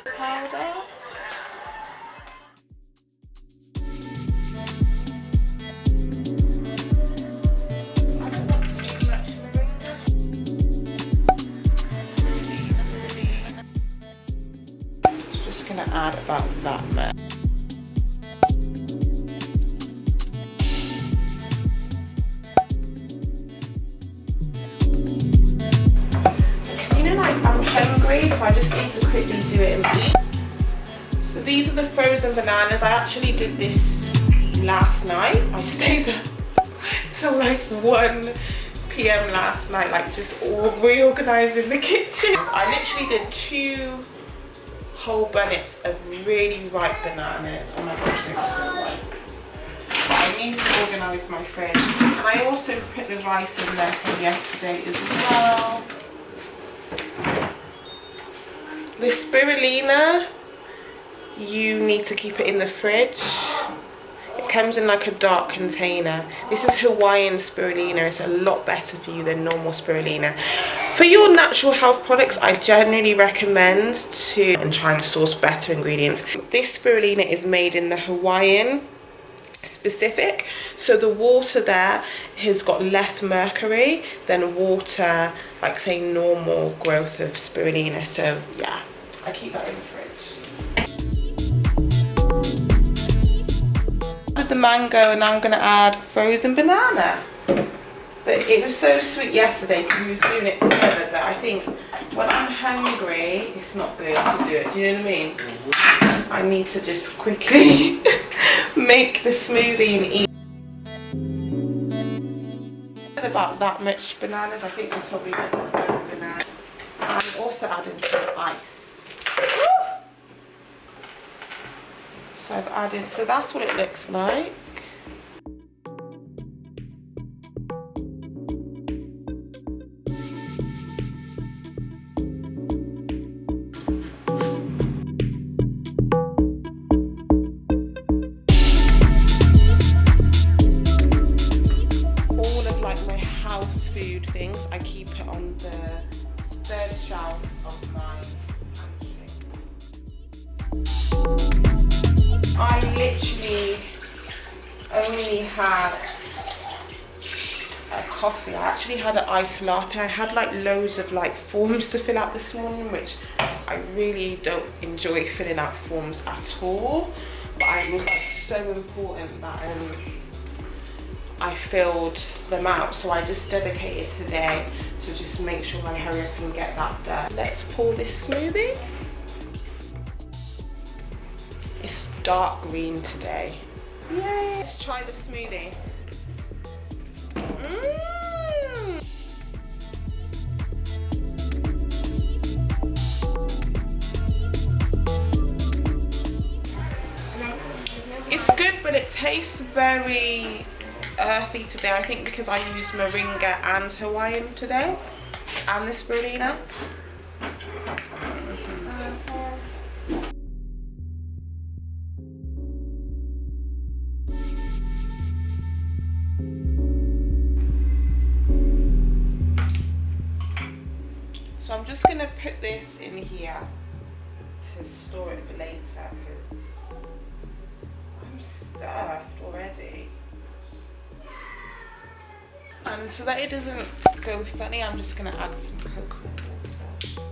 powder. Just gonna add about that much. I'm hungry, so I just need to quickly do it and eat. So these are the frozen bananas. I actually did this last night. I stayed up till like 1 p.m. last night, like just all reorganizing the kitchen. I literally did 2 whole bunnets of really ripe bananas. Oh my gosh, they were so ripe. But I need to organize my fridge. And I also put the rice in there from yesterday as well. The spirulina, you need to keep it in the fridge. It comes in like a dark container. This is Hawaiian spirulina. It's a lot better for you than normal spirulina. For your natural health products, I generally recommend to try and source better ingredients. This spirulina is made in the Hawaiian specific, so the water there has got less mercury than water like say normal growth of spirulina. So yeah, I keep that in the fridge. Added the mango and now I'm going to add frozen banana. But it was so sweet yesterday because we was doing it together, but I think when I'm hungry it's not good to do it, do you know what I mean? I need to just quickly make the smoothie and eat. About that much bananas, I think there's probably not enough banana. I'm also adding some ice. So I've added, so that's what it looks like. Things I keep it on the 3rd shelf of my pantry. I literally only had a coffee. I actually had an iced latte. I had like loads of like forms to fill out this morning, which I really don't enjoy filling out forms at all, but it was like so important that I filled them out, so I just dedicated today to just make sure I hurry up and get that done. Let's pour this smoothie. It's dark green today. Yay! Let's try the smoothie. It's good, but it tastes very earthy today. I think because I used moringa and Hawaiian today and the spirulina. So I'm just gonna put this in here to store it for later because I'm stuffed already. And so that it doesn't go funny, I'm just going to add some coconut water.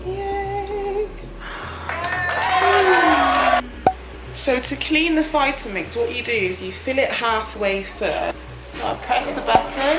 Yay! So to clean the vitamix, what you do is you fill it halfway first. So I press the button.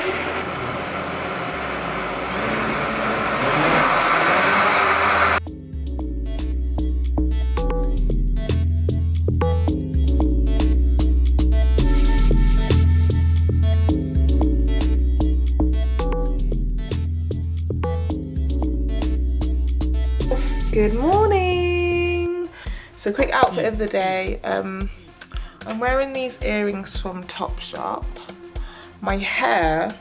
Good morning. So quick outfit of the day. I'm wearing these earrings from Topshop. My hair,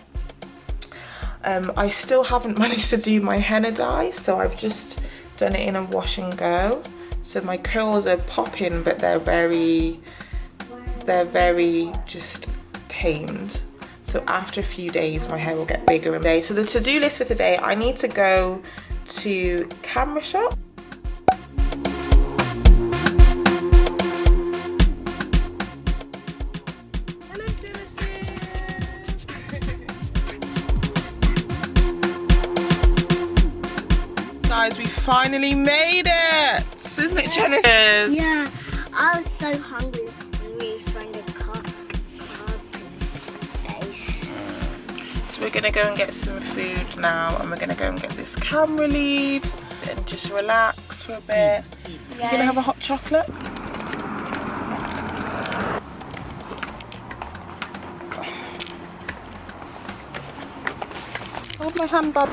I still haven't managed to do my henna dye, so I've just done it in a wash and go. So my curls are popping, but they're very just tamed. So after a few days, my hair will get bigger and bigger. So the to-do list for today, I need to go to camera shop. Hello, Genesis. Guys, we finally made it. Isn't it, Genesis? Yeah, I was so hungry when we found the car place. So we're gonna go and get some food now, and we're gonna go and get this camera lead and just relax for a bit. You're gonna have a hot chocolate? Hold my hand, bub.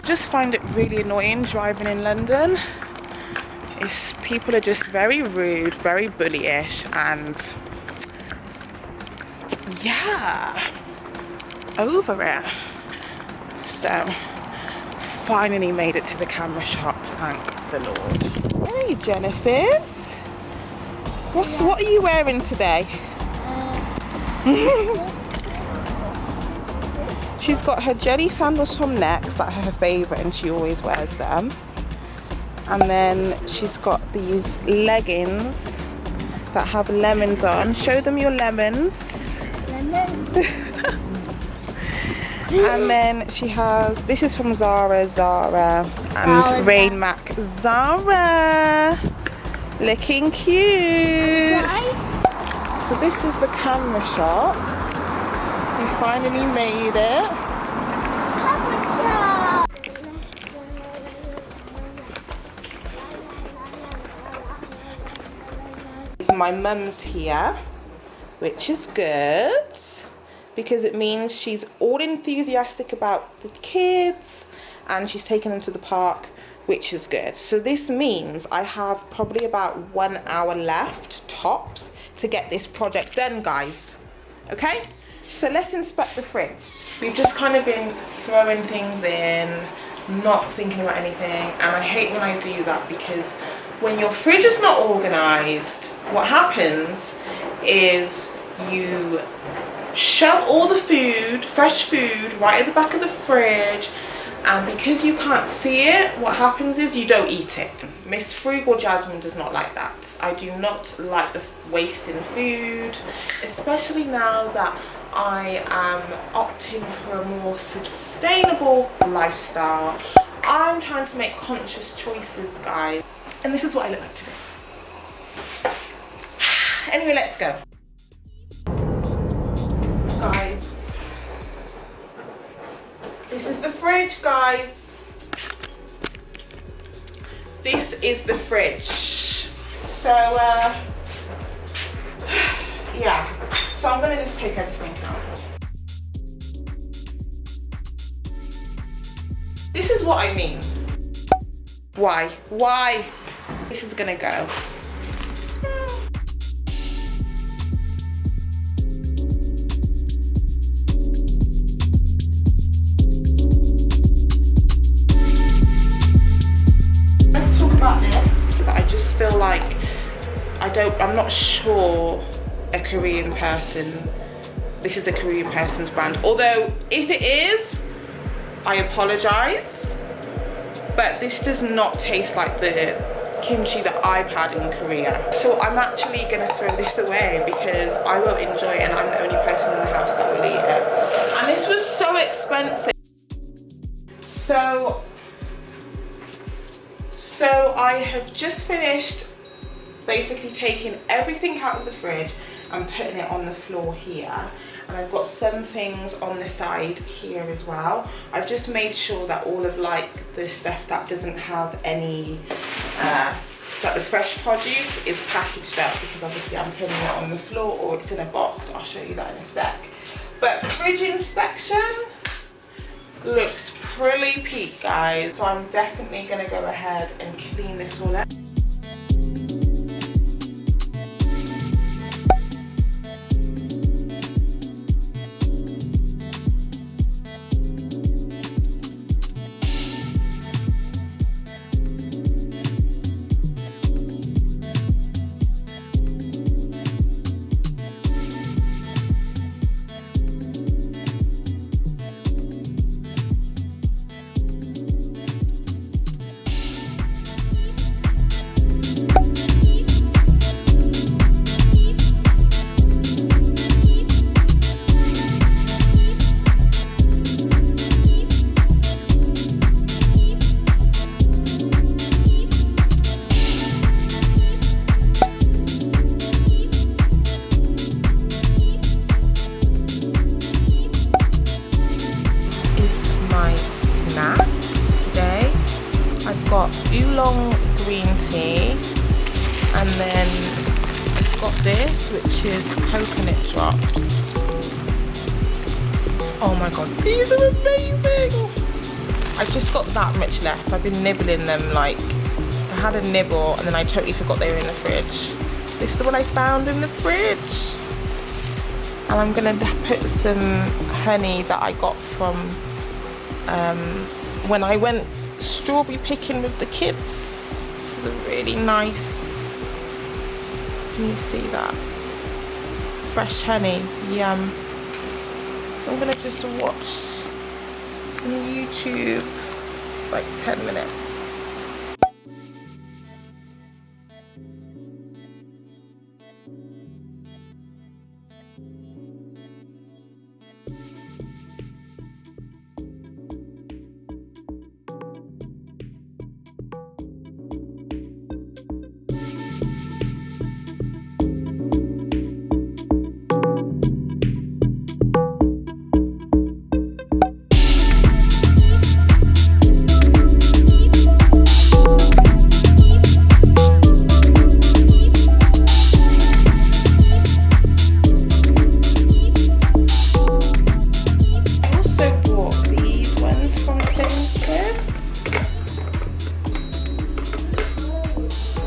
Just find it really annoying driving in London. People are just very rude, very bullyish, and yeah, over it. So finally made it to the camera shop, thank the Lord. Hey Genesis, what are you wearing today? She's got her jelly sandals from Next, that are her favourite, and she always wears them. And then she's got these leggings that have lemons on. Show them your lemons. Lemon. And then she has, this is from Zara, and Rain Mac. Zara! Looking cute! So this is the camera shop. We finally made it. My mum's here, which is good because it means she's all enthusiastic about the kids and she's taking them to the park, which is good. So this means I have probably about 1 hour left tops to get this project done, guys. Okay, so let's inspect the fridge. We've just kind of been throwing things in, not thinking about anything, and I hate when I do that because when your fridge is not organized, what happens is you shove all the food, fresh food, right at the back of the fridge, and because you can't see it, what happens is you don't eat it. Miss Frugal Jasmine does not like that. I do not like the wasting food, especially now that I am opting for a more sustainable lifestyle. I'm trying to make conscious choices, guys, and this is what I look like today. Anyway, let's go. Guys, this is the fridge, guys. This is the fridge. So, yeah. So I'm gonna just take everything out. This is what I mean. Why? This is gonna go. Feel like I'm not sure a Korean person, this is a Korean person's brand, although if it is, I apologize, but this does not taste like the kimchi that I've had in Korea. So I'm actually gonna throw this away because I won't enjoy it and I'm the only person in the house that will eat it. And this was so expensive. So I have just finished basically taking everything out of the fridge and putting it on the floor here. And I've got some things on the side here as well. I've just made sure that all of like the stuff that doesn't have any, that the fresh produce is packaged up because obviously I'm putting it on the floor or it's in a box. I'll show you that in a sec. But fridge inspection looks pretty peak, guys. So I'm definitely gonna go ahead and clean this all up. got oolong green tea, and then got this, which is coconut drops. Oh my god, these are amazing! I've just got that much left. I've been nibbling them, like, I had a nibble and then I totally forgot they were in the fridge. This is what I found in the fridge. And I'm gonna put some honey that I got from when I went strawberry picking with the kids. This is a really nice, can you see that? Fresh honey, yum. So I'm gonna just watch some YouTube, like 10 minutes.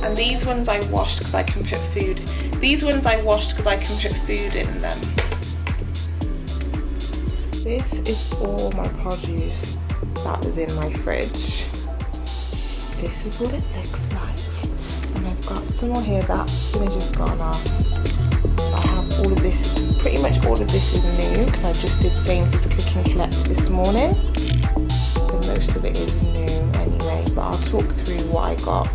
And these ones I washed because I can put food. These ones I washed because I can put food in them. This is all my produce that was in my fridge. This is what it looks like. And I've got some more here. That spinach has gone off. I have all of this, pretty much all of this is new because I just did Sainsbury's Click and Collect this morning. So most of it is new anyway, but I'll talk through what I got.